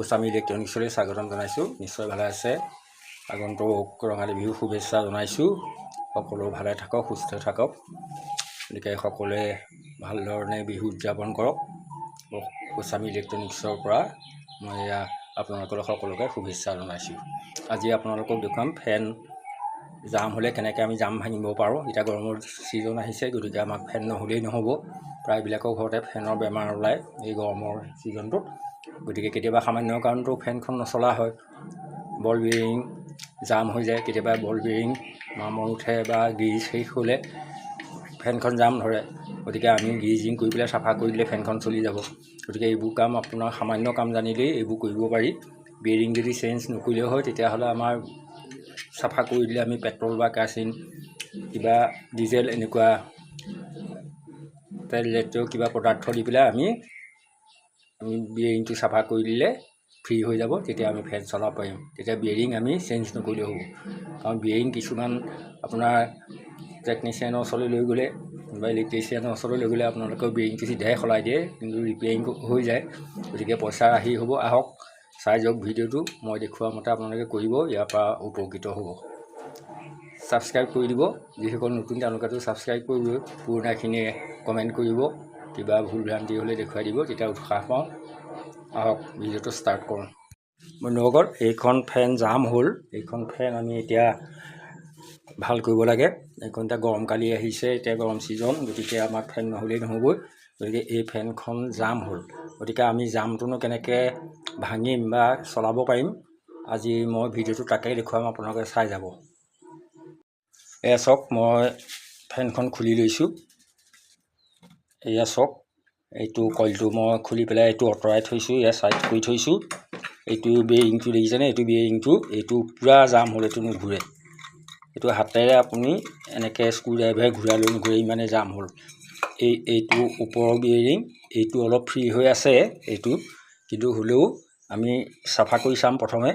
গোস্বামী ইলেক্ট্ৰনিক্সলৈ স্বাগতম জনাইছোঁ। নিশ্চয় ভালে আছে। আগন্তুক ৰঙালী বিহু শুভেচ্ছা জনাইছোঁ। সকলো ভালে থাকক, সুস্থ থাকক। গতিকে সকলোৱে ভালধৰণে বিহু উদযাপন কৰক। গোস্বামী ইলেক্ট্ৰনিক্সৰ পৰা মই আপোনালোকৰ সকলোকে শুভেচ্ছা জনাইছোঁ। আজি আপোনালোকক দেখুৱাম ফেন জাম হ'লে কেনেকৈ আমি জাম ভাঙিব পাৰোঁ। এতিয়া গৰমৰ ছিজন আহিছে, গতিকে আমাক ফেন নহ'লেই নহ'ব। প্ৰায়বিলাকৰ ঘৰতে ফেনৰ বেমাৰ ওলায় এই গৰমৰ ছিজনটোত। গতিকে কেতিয়াবা সামান্য কাৰণতো ফেনখন নচলা হয়। বল বেৰিং জাম হৈ যায়, কেতিয়াবা বল বেৰিং মামৰ উঠে বা গ্ৰীজ শেষ হ'লে ফেনখন জাম ধৰে। গতিকে আমি গ্ৰীজিং কৰি পেলাই চাফা কৰি দিলে ফেনখন চলি যাব। গতিকে এইবোৰ কাম আপোনাৰ সামান্য কাম জানিলেই এইবোৰ কৰিব পাৰি। বেৰিং যদি চেঞ্জ নকৰিলেও হয়, তেতিয়াহ'লে আমাৰ চাফা কৰি দিলে আমি পেট্ৰল বা কেৰাচিন কিবা ডিজেল এনেকুৱা তেল জাতীয় কিবা পদাৰ্থ দি পেলাই আমি বেৰিংটো চাফা কৰি দিলে ফ্ৰী হৈ যাব। তেতিয়া আমি ফেন চলাব পাৰিম। তেতিয়া বেৰিং আমি চেঞ্জ নকৰিলেও হ'ব। কাৰণ বেৰিং কিছুমান আপোনাৰ টেকনিচিয়ানৰ ওচৰলৈ লৈ গ'লে বা ইলেক্ট্ৰিচিয়ানৰ ওচৰলৈ লৈ গ'লে আপোনালোকৰ বেৰিংটো চিধাই সলাই দিয়ে, কিন্তু ৰিপেয়াৰিং হৈ যায়। গতিকে পইচা ৰাহি হ'ব। আহক চাই যাওক ভিডিঅ'টো। মই দেখুওৱা মতে আপোনালোকে কৰিব, ইয়াৰ পৰা উপকৃত হ'ব। ছাবস্ক্ৰাইব কৰি দিব। যিসকল নতুন তেওঁলোকেতো ছাবস্ক্ৰাইব কৰিবই। পুৰণাখিনিয়ে কমেণ্ট কৰিব, কিবা ভুল ভ্ৰান্তি হ'লে দেখুৱাই দিব, তেতিয়া উৎসাহ পাওঁ। আহক ভিডিঅ'টো ষ্টাৰ্ট কৰোঁ। বন্ধুসকল, এইখন ফেন জাম হ'ল। এইখন ফেন আমি এতিয়া ভাল কৰিব লাগে। এইখন এতিয়া গৰমকালি আহিছে, এতিয়া গৰম ছিজন, গতিকে আমাক ফেন নহ'লেই নহ'বই। গতিকে এই ফেনখন জাম হ'ল। গতিকে আমি জামটোনো কেনেকৈ ভাঙিম বা চলাব পাৰিম, আজি মই ভিডিঅ'টো তাকেই দেখুৱাম, আপোনালোকে চাই যাব। এয়া চাওক, মই ফেনখন খুলি লৈছোঁ। এয়া চাওক, এইটো কইলটো মই খুলি পেলাই এইটো আঁতৰাই থৈছোঁ, এয়া চাইড কৰি থৈছোঁ। এইটো বেৰিংটো দেখিছেনে? এইটো বেৰিংটো এইটো পূৰা জাম হ'ল, এইটো নুঘূৰে। এইটো হাতেৰে আপুনি এনেকৈ স্ক্ৰু ড্ৰাইভাৰে ঘূৰালেও নুঘূৰে, ইমানে জাম হ'ল। এইটো ওপৰৰ বেৰিং, এইটো অলপ ফ্ৰী হৈ আছে এইটো, কিন্তু হ'লেও আমি চাফা কৰি চাম প্ৰথমে।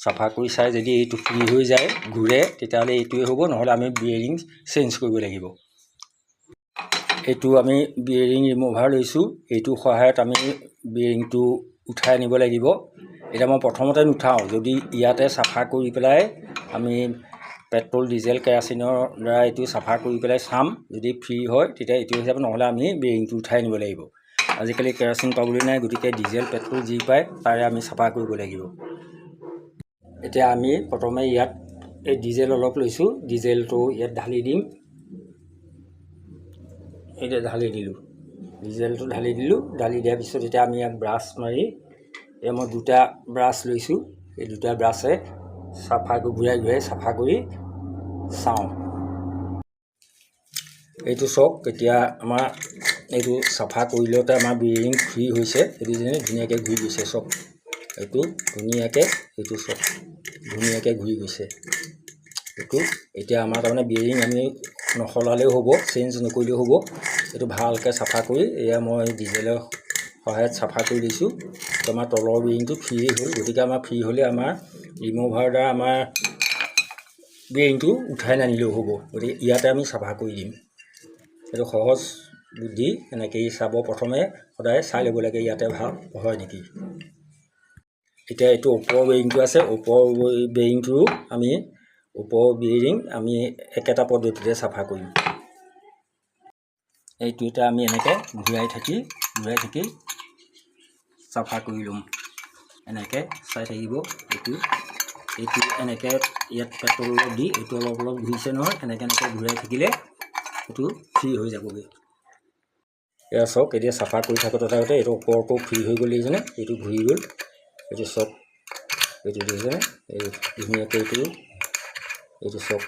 চাফা কৰি চাই যদি এইটো ফ্ৰী হৈ যায়, ঘূৰে, তেতিয়াহ'লে এইটোৱে হ'ব, নহ'লে আমি বেৰিং চেঞ্জ কৰিব লাগিব। এইটো আমি বেৰিং ৰিমুভাৰ লৈছোঁ। এইটোৰ সহায়ত আমি বেৰিংটো উঠাই আনিব লাগিব। এতিয়া মই প্ৰথমতে নুঠাওঁ, যদি ইয়াতে চাফা কৰি পেলাই আমি পেট্ৰল ডিজেল কেৰাচিনৰ দ্বাৰা এইটো চাফা কৰি পেলাই চাম, যদি ফ্ৰী হয় তেতিয়া এইটো হিচাপে, নহ'লে আমি বেৰিংটো উঠাই আনিব লাগিব। আজিকালি কেৰাচিন পাবলৈ নাই, গতিকে ডিজেল পেট্ৰল যি পায় তাৰে আমি চাফা কৰিব লাগিব। এতিয়া আমি প্ৰথমে ইয়াত এই ডিজেল অলপ লৈছোঁ, ডিজেলটো ইয়াত ঢালি দিম। এতিয়া ঢালি দিলোঁ, ডিজেলটো ঢালি দিলোঁ। ঢালি দিয়াৰ পিছত এতিয়া আমি ইয়াত ব্ৰাছ মাৰি, এই মই দুটা ব্ৰাছ লৈছোঁ, এই দুটা ব্ৰাছে চাফা কৰি ঘূৰাই ঘূৰাই চাফা কৰি চাওঁ। এইটো চাওক, এতিয়া আমাৰ এইটো চাফা কৰি লওঁতে আমাৰ বেৰিং ফ্ৰী হৈছে। এইটো যেনে ধুনীয়াকৈ ঘূৰি গৈছে চাওক, এইটো ধুনীয়াকৈ, এইটো চাওক ধুনীয়াকৈ ঘূৰি গৈছে এইটো। এতিয়া আমাৰ তাৰমানে বেৰিং আমি নসলালেও হ'ব, চেঞ্জ নকৰিলেও হ'ব। এইটো ভালকৈ চাফা কৰি, এয়া মই ডিজেলৰ সহায়ত চাফা কৰি দিছোঁ। আমাৰ তলৰ বেৰিংটো ফ্ৰী হ'ল। গতিকে আমাৰ ফ্ৰী হ'লে আমাৰ ৰিমুভাৰ দ্বাৰা আমাৰ বেৰিংটো উঠাই নানিলেও হ'ব। গতিকে ইয়াতে আমি চাফা কৰি দিম। এইটো সহজ বুদ্ধি। এনেকৈয়ে চাব, প্ৰথমে সদায় চাই ল'ব লাগে ইয়াতে ভাল হয় নেকি। এতিয়া এইটো ওপৰৰ বেৰিংটো আছে, ওপৰৰ বেৰিংটো আমি ওপৰৰ বেৰিং আমি একেটা পদ্ধতিতে চাফা কৰিম। এইটো এতিয়া আমি এনেকৈ ঘূৰাই থাকি চাফা কৰি ল'ম। এনেকৈ চাই থাকিব। এইটো এনেকৈ ইয়াত পেট্ৰল অলপ দি এইটো অলপ অলপ ঘূৰিছে নহয়, এনেকৈ ঘূৰাই থাকিলে এইটো ফ্ৰী হৈ যাবগৈ। এয়া চাওক, এতিয়া চাফা কৰি থাকোঁতে এইটো ওপৰটো ফ্ৰী হৈ গ'ল, দেখিছেনে? এইটো ঘূৰি গ'ল। এইটো চাওক, এইটো দেখিছেনে? এই ধুনীয়াকৈ এইটো চাওক,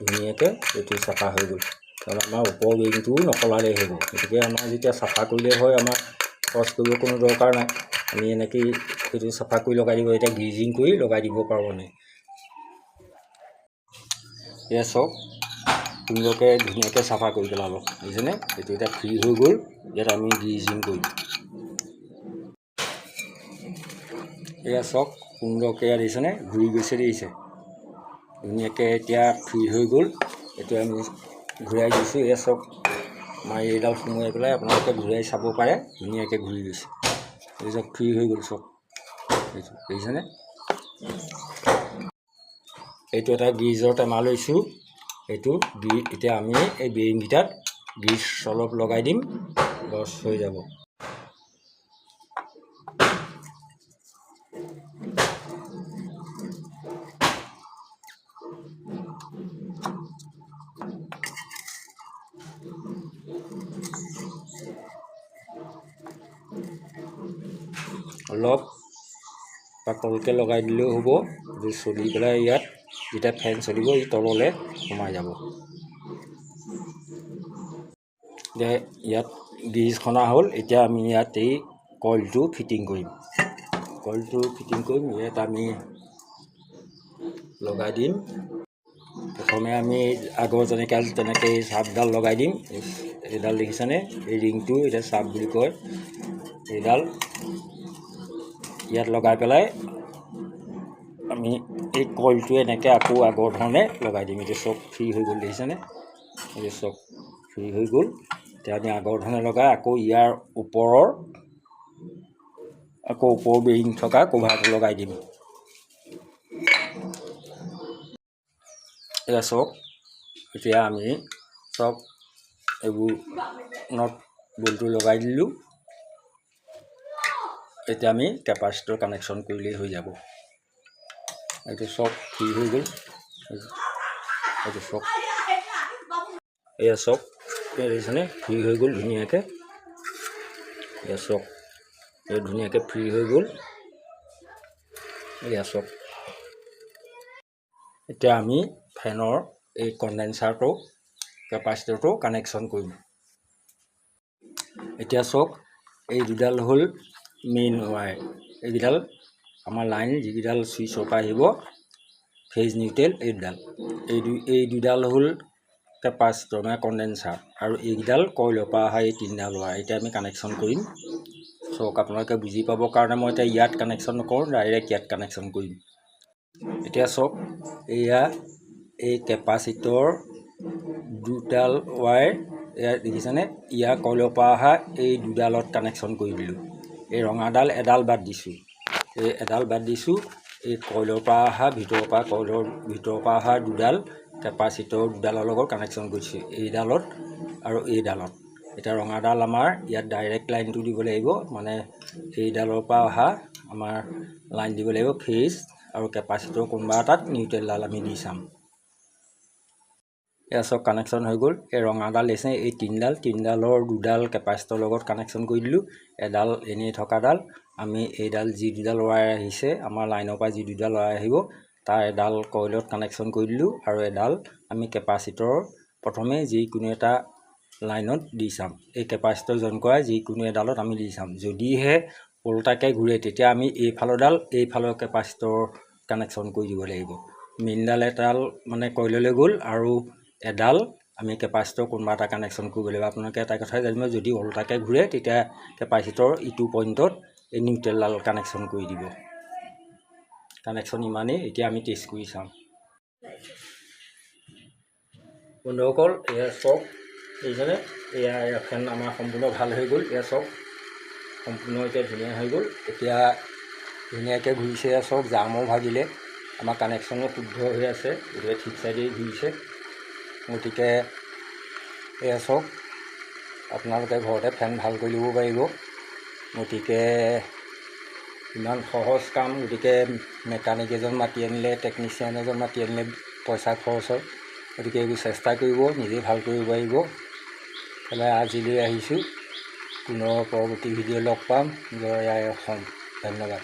ধুনীয়াকৈ এইটো চাফা হৈ গ'ল। কাৰণ আমাৰ ওপৰৰ বেৰিংটোও নসলালেই হ'ব। গতিকে আমাৰ যেতিয়া চাফা কৰিলে হয়, আমাৰ খৰচ কৰিব কোনো দৰকাৰ নাই। আমি এনেকৈয়ে এইটো চাফা কৰি লগাই দিব, এতিয়া গ্ৰিজিং কৰি লগাই দিব পাৰোঁ আমি। এয়া চাওক, সুন্দৰকৈ ধুনীয়াকৈ চাফা কৰি পেলাব, বুজিছেনে? এইটো এতিয়া ফ্ৰী হৈ গ'ল। ইয়াত আমি গ্ৰিজিং কৰিম। এয়া চাওক, সুন্দৰকৈ ইয়াত দেখিছেনে? ঘূৰি গৈছে, দেখিছে? ধুনীয়াকৈ এতিয়া ফ্ৰী হৈ গ'ল। এতিয়া আমি ঘূৰাই দিছোঁ। এয়া চাওক, আমাৰ এইডাল সোমোৱাই পেলাই আপোনালোকে ঘূৰাই চাব পাৰে, ধুনীয়াকৈ ঘূৰি গৈছে। এই চব ফ্ৰী হৈ গ'ল চব দেখিছেনে। এইটো এটা গ্ৰীজৰ টেমা লৈছোঁ, এইটো এতিয়া আমি এই বেৰিংকেইটাত গ্ৰীজ অলপ লগাই দিম, বছ হৈ যাব। অলপ পাতলকৈ লগাই দিলেও হ'ব, চলি পেলাই ইয়াত যেতিয়া ফেন চলিব ই তললৈ সোমাই যাব। এতিয়া ইয়াত গ্ৰীজ খনা হ'ল, এতিয়া আমি ইয়াত এই কইলটো ফিটিং কৰিম। ইয়াত আমি লগাই দিম। প্ৰথমে আমি আগৰ তেনেকৈ চাপডাল লগাই দিম। এইডাল দেখিছেনে, এই ৰিংটো এতিয়া চাপ বুলি কয়। এইডাল ইয়াত লগাই পেলাই আমি এই কইলটো এনেকৈ আকৌ আগৰ ধৰণে লগাই দিম। এতিয়া চব ফ্ৰী হৈ গ'ল দেখিছেনে, এতিয়া চব ফ্ৰী হৈ গ'ল। এতিয়া আমি আগৰ ধৰণে লগাই আকৌ ইয়াৰ ওপৰৰ বেৰিং থকা কভাৰটো লগাই দিম। এয়া চাওক, এতিয়া আমি চব এইবোৰ নট বল্টটো লগাই দিলোঁ। এতিয়া আমি কেপাচিটৰ কানেকশ্যন কৰিলেই হৈ যাব। এইটো চব ফ্ৰী হৈ গ'ল। এইটো চব এয়া চব দেখিছেনে, ফ্ৰী হৈ গ'ল ধুনীয়াকৈ। এয়া চব এই ধুনীয়াকৈ ফ্ৰী হৈ গ'ল। এয়া চব এতিয়া আমি ফেনৰ এই কণ্ডেনচাৰটো কেপাচিটৰটো কানেকশ্যন কৰিম। এতিয়া চাওক, এই দুডাল হ'ল মেইন ৱায়াৰ। এইকেইডাল আমাৰ লাইন যিকেইডাল চুইচৰ পৰা আহিব ফেজ নিউট্ৰেল, এই দুডাল হ'ল কেপাচিটৰ মানে কণ্ডেনচাৰ, আৰু এইকেইডাল কইলৰ পৰা অহা এই তিনিডাল ৱায়াৰ। এতিয়া আমি কানেকশ্যন কৰিম। চাওক, আপোনালোকে বুজি পাবৰ কাৰণে মই এতিয়া ইয়াত কানেকশ্যন নকৰোঁ, ডাইৰেক্ট ইয়াত কানেকশ্যন কৰিম। এতিয়া চাওক, এয়া এই কেপাচিটৰ দুডাল ৱায়াৰ, এয়া দেখিছেনে, ইয়াৰ কইলৰ পৰা অহা এই দুডালত কানেকশ্যন কৰি দিলোঁ। এই ৰঙাডাল এডাল বাদ দিছোঁ, এই কইলৰ পৰা অহা কইলৰ ভিতৰৰ পৰা অহা দুডাল কেপাচিটৰ দুডালৰ লগত কানেকশ্যন কৰিছোঁ, এইডালত আৰু এইডালত। এতিয়া ৰঙাডাল আমাৰ ইয়াত ডাইৰেক্ট লাইনটো দিব লাগিব, মানে এইডালৰ পৰা অহা আমাৰ লাইন দিব লাগিব ফেজ, আৰু কেপাচিটৰ কোনোবা এটাত নিউট্ৰেলডাল আমি দি চাম। এয়া চব কানেকশ্যন হৈ গ'ল। এই ৰঙাডাল দিছে, এই তিনিডালৰ দুডাল কেপাচিটৰ লগত কানেকশ্যন কৰি দিলোঁ। এডাল এনেই থকাডাল আমি এইডাল যি দুডাল ৱায়াৰ আহিছে আমাৰ লাইনৰ পৰা যি দুডাল ৱায়াৰ আহিব তাৰ এডাল কইলত কানেকশ্যন কৰি দিলোঁ, আৰু এডাল আমি কেপাচিটৰ প্ৰথমে যিকোনো এটা লাইনত দি চাম। এই কেপাচিটৰ জইন কৰা যিকোনো এডালত আমি দি চাম। যদিহে ওলোটাকৈ ঘূৰে তেতিয়া আমি এইফালৰ কেপাচিটৰ কানেকশ্যন কৰি দিব লাগিব। মেইনডাল এডাল মানে কইললৈ গ'ল, আৰু এডাল আমি কেপাচিটৰ কোনোবা এটা কানেকশ্যন কৰিব লাগিব। আপোনালোকে এটা কথাই জানিব, যদি ওলোটাকৈ ঘূৰে তেতিয়া কেপাচিটৰ ইটো পইণ্টত এই নিউট্ৰেলডাল কানেকশ্যন কৰি দিব। কানেকশ্যন ইমানেই। এতিয়া আমি টেষ্ট কৰি চাম। বন্ধুসকল, এয়া চব এইজনে এয়া ফেন আমাৰ সম্পূৰ্ণ ভাল হৈ গ'ল। এয়া চব সম্পূৰ্ণ এতিয়া ধুনীয়া হৈ গ'ল। এতিয়া ধুনীয়াকৈ ঘূৰিছে। এয়া চব জামো ভাগিলে, আমাৰ কানেকশ্যনো শুদ্ধ হৈ আছে, গতিকে ঠিক চাইডেই ঘূৰিছে। গতিকে এয়া চব আপোনালোকে ঘৰতে ফেন ভাল কৰি ল'ব পাৰিব। গতিকে ইমান সহজ কাম, গতিকে মেকানিক এজন মাতি আনিলে, টেকনিচিয়ান এজন মাতি আনিলে পইচা খৰচ হয়। গতিকে এইবোৰ চেষ্টা কৰিব, নিজেই ভাল কৰিব পাৰিব। তেনে আজিলৈ আহিছোঁ, পুনৰ পৰৱৰ্তী ভিডিঅ' লগ পাম। জয় আই অসম। ধন্যবাদ।